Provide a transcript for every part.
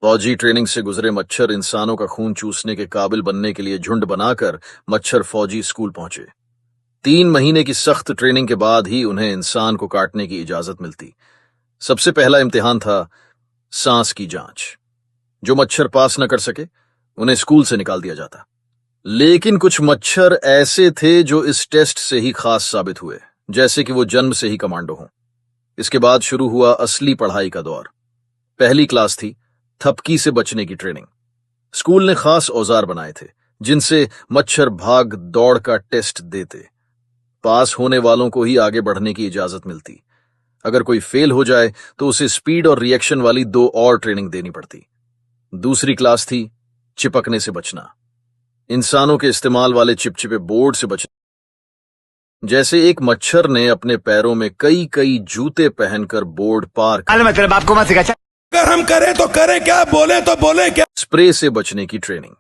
फौजी ट्रेनिंग से गुजरे मच्छर इंसानों का खून चूसने के काबिल बनने के लिए झुंड बनाकर मच्छर फौजी स्कूल पहुंचे। 3 महीने की सख्त ट्रेनिंग के बाद ही उन्हें इंसान को काटने की इजाजत मिलती। सबसे पहला इम्तिहान था सांस की जांच। जो मच्छर पास न कर सके उन्हें स्कूल से निकाल दिया जाता। लेकिन कुछ मच्छर ऐसे थे जो इस टेस्ट से ही खास साबित हुए, जैसे कि वो जन्म से ही कमांडो हों। इसके बाद शुरू हुआ असली पढ़ाई का दौर। पहली क्लास थी थपकी से बचने की ट्रेनिंग। स्कूल ने खास औजार बनाए थे जिनसे मच्छर भाग दौड़ का टेस्ट देते। पास होने वालों को ही आगे बढ़ने की इजाजत मिलती। अगर कोई फेल हो जाए तो उसे स्पीड और रिएक्शन वाली 2 और ट्रेनिंग देनी पड़ती। दूसरी क्लास थी चिपकने से बचना। इंसानों के इस्तेमाल वाले चिपचिपे बोर्ड से बचना। जैसे एक मच्छर ने अपने पैरों में कई कई जूते पहनकर बोर्ड पार कर मतलब आपको मत सिखा। अगर हम करें तो करें क्या, बोले तो बोले क्या। स्प्रे से बचने की ट्रेनिंग।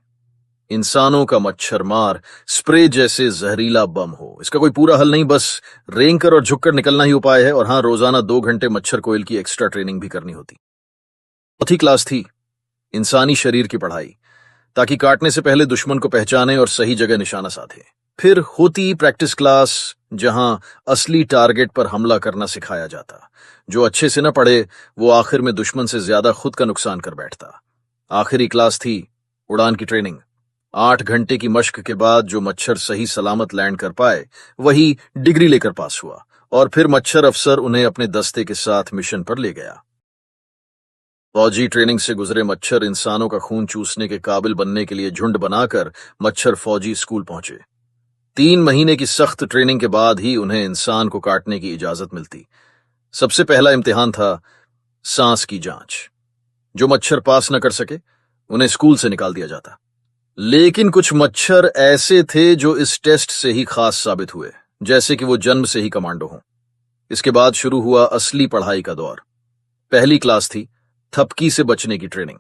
इंसानों का मच्छर मार स्प्रे जैसे जहरीला बम हो, इसका कोई पूरा हल नहीं, बस रेंग कर और झुककर निकलना ही उपाय है। और हां, रोजाना 2 घंटे मच्छर कोयल की एक्स्ट्रा ट्रेनिंग भी करनी होती। चौथी क्लास थी इंसानी शरीर की पढ़ाई, ताकि काटने से पहले दुश्मन को पहचाने और सही जगह निशाना साधे। फिर होती प्रैक्टिस क्लास, जहां असली टारगेट पर हमला करना सिखाया जाता। जो अच्छे से न पढ़े वो आखिर में दुश्मन से ज्यादा खुद का नुकसान कर बैठता। आखिरी क्लास थी उड़ान की ट्रेनिंग। 8 घंटे की मश्क के बाद जो मच्छर सही सलामत लैंड कर पाए वही डिग्री लेकर पास हुआ, और फिर मच्छर अफसर उन्हें अपने दस्ते के साथ मिशन पर ले गया। फौजी ट्रेनिंग से गुजरे मच्छर इंसानों का खून चूसने के काबिल बनने के लिए झुंड बनाकर मच्छर फौजी स्कूल पहुंचे। 3 महीने की सख्त ट्रेनिंग के बाद ही उन्हें इंसान को काटने की इजाजत मिलती। सबसे पहला इम्तिहान था सांस की जांच। जो मच्छर पास न कर सके उन्हें स्कूल से निकाल दिया जाता। लेकिन कुछ मच्छर ऐसे थे जो इस टेस्ट से ही खास साबित हुए, जैसे कि वो जन्म से ही कमांडो हों। इसके बाद शुरू हुआ असली पढ़ाई का दौर। पहली क्लास थी थपकी से बचने की ट्रेनिंग।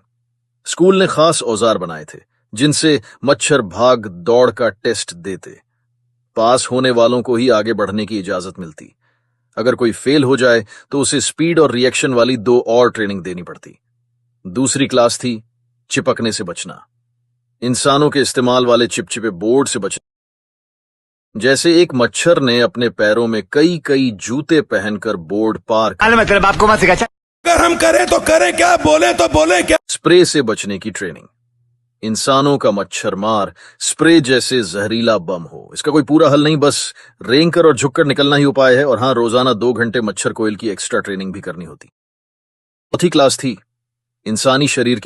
स्कूल ने खास औजार बनाए थे जिनसे मच्छर भाग दौड़ का टेस्ट देते। पास होने वालों को ही आगे बढ़ने की इजाजत मिलती। अगर कोई फेल हो जाए तो उसे स्पीड और रिएक्शन वाली 2 और ट्रेनिंग देनी पड़ती। दूसरी क्लास थी चिपकने से बचना। इंसानों के इस्तेमाल वाले चिपचिपे बोर्ड से बचना। जैसे एक मच्छर ने अपने पैरों में कई कई जूते पहनकर बोर्ड पार मतलब आपको मत सिखा। अगर हम करें तो करें क्या, बोले तो बोले क्या। स्प्रे से बचने की ट्रेनिंग। इंसानों का मच्छर मार स्प्रे जैसे जहरीला बम हो, इसका कोई पूरा हल नहीं, बस रेंग कर और झुककर निकलना ही उपाय है। और हां, रोजाना 2 घंटे मच्छर कोयल की एक्स्ट्रा ट्रेनिंग भी करनी होती। चौथी क्लास थी इंसानी शरीर की